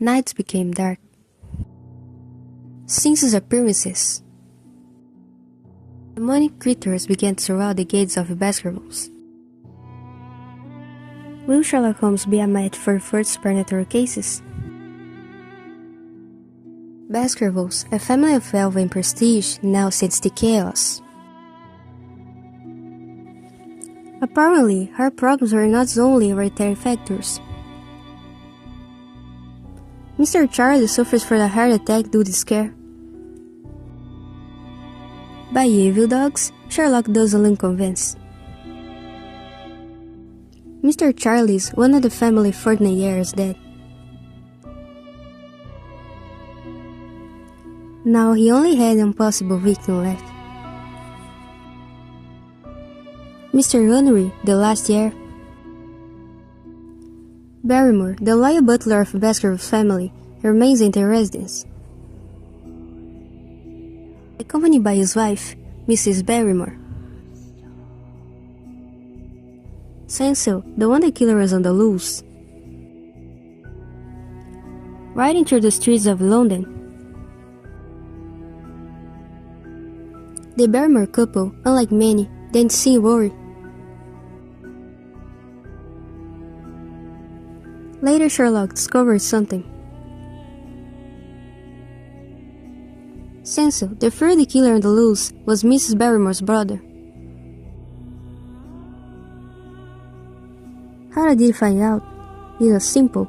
nights became dark. Since his appearances, demonic creatures began to surround the gates of Baskervilles. Will Sherlock Holmes be a match for further supernatural cases? Baskervilles, a family of wealth and prestige, now sits the chaos. Apparently, her problems were not only hereditary factors. Mr. Charlie suffers from a heart attack due to scare. By evil dogs, Sherlock doesn't convince. Mr. Charlie's one of the family 49 years dead. Now he only had one possible victim left. Mr. Henry, the last heir. Barrymore, the loyal butler of Baskervilles family, remains in the residence. Accompanied by his wife, Mrs. Barrymore. Cecil, the one the killer is on the loose. Riding through the streets of London, the Barrymore couple, unlike many, didn't seem worried. Later, Sherlock discovered something. Cecil, the third killer on the loose, was Mrs. Barrymore's brother. How did he find out? It was simple.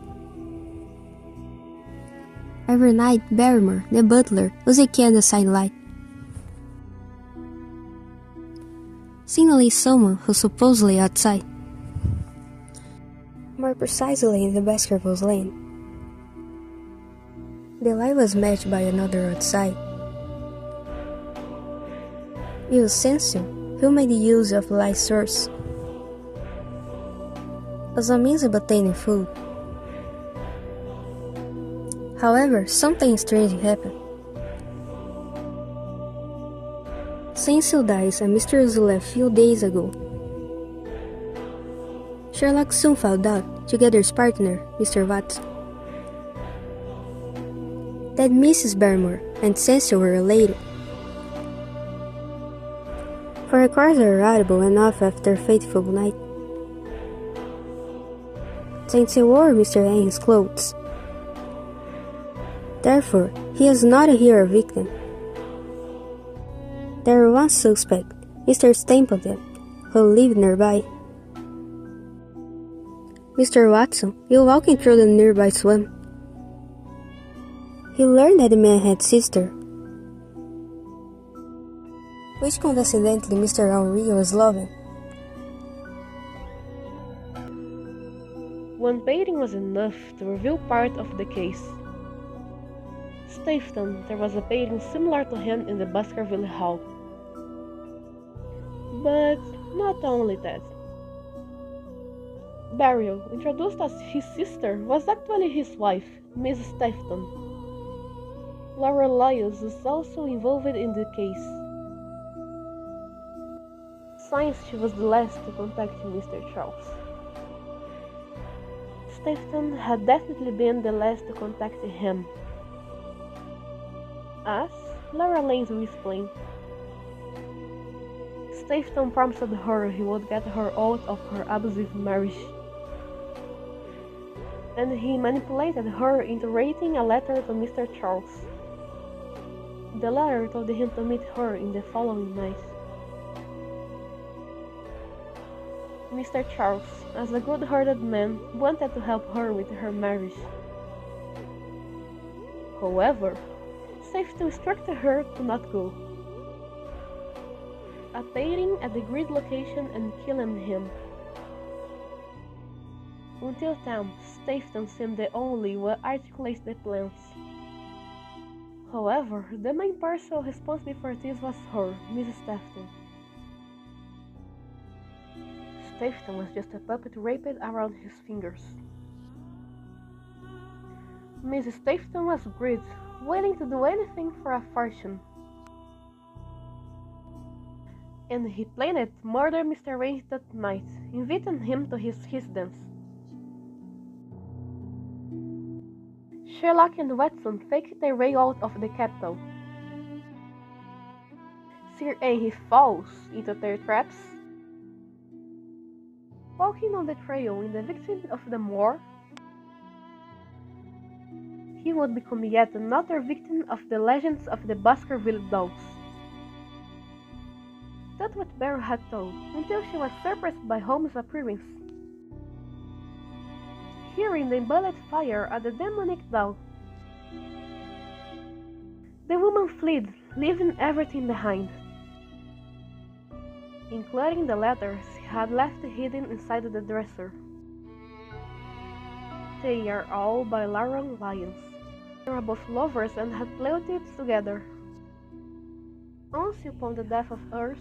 Every night, Barrymore, the butler, was a key on the side light, signaling someone who's supposedly outside. More precisely in the Baskervilles lane. The light was matched by another outside. It was Cecil who made use of the light source as a means of obtaining food. However, something strange happened. Cecil dies and mysteriously left a few days ago. Sherlock soon found out, together with his partner, Mr. Watson, that Mrs. Barrymore and Cecil were related. For records are reliable enough after a fateful night. Cecil wore Mr. Henry's clothes. Therefore, he is not a hero victim. There was one suspect, Mr. Stapleton, who lived nearby. Mr. Watson, while walking through the nearby swamp, he learned that the man had a sister, which coincidentally Mr. Henry was loving. One painting was enough to reveal part of the case. Stapleton, there was a painting similar to him in the Baskerville Hall. But not only that. Barrow, introduced as his sister, was actually his wife, Miss Stapleton. Laura Lyons was also involved in the case, since she was the last to contact Mr. Charles. Stapleton had definitely been the last to contact him, as Laura Lyons will explain. Stapleton promised her he would get her out of her abusive marriage, and he manipulated her into writing a letter to Mr. Charles. The letter told him to meet her in the following night. Mr. Charles, as a good-hearted man, wanted to help her with her marriage. However, Stapleton instructed her to not go, appearing at the agreed location and killing him. Until then, Stapleton seemed the only one to articulate the plans. However, the main person responsible for this was her, Mrs. Stapleton. Stapleton was just a puppet wrapped around his fingers. Mrs. Stapleton was greedy, willing to do anything for a fortune. And he planned to murder Mr. Range that night, inviting him to his residence. Sherlock and Watson faked their way out of the capital. Sir Henry falls into their traps. Walking on the trail in the victim of the moor, he would become yet another victim of the legends of the Baskervilles dogs. That's what Beryl had told, until she was surprised by Holmes' appearance. Hearing the bullet fire at the demonic dog, the woman fled, leaving everything behind, including the letters he had left hidden inside the dresser. They are all by Lauren Lyons. They were both lovers and had played it together. Once upon the death of hers,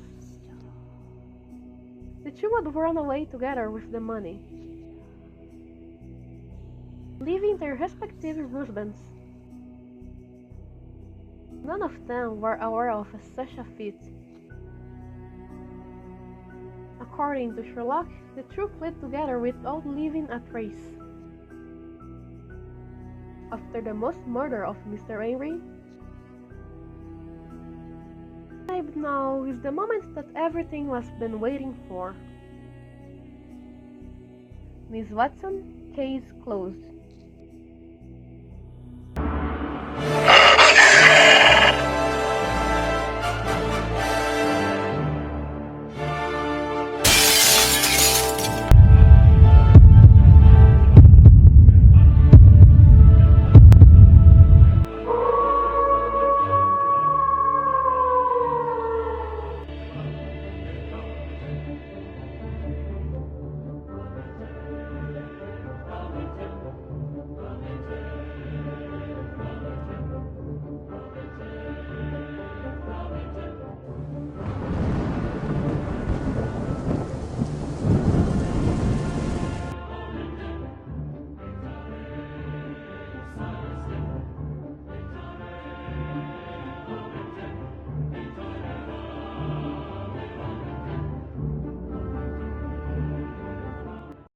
the two would run away together with the money, leaving their respective husbands. None of them were aware of such a feat. According to Sherlock, the two fled together without leaving a trace. After the most murder of Mr. Henry, now is the moment that everything was been waiting for. Miss Watson, case closed.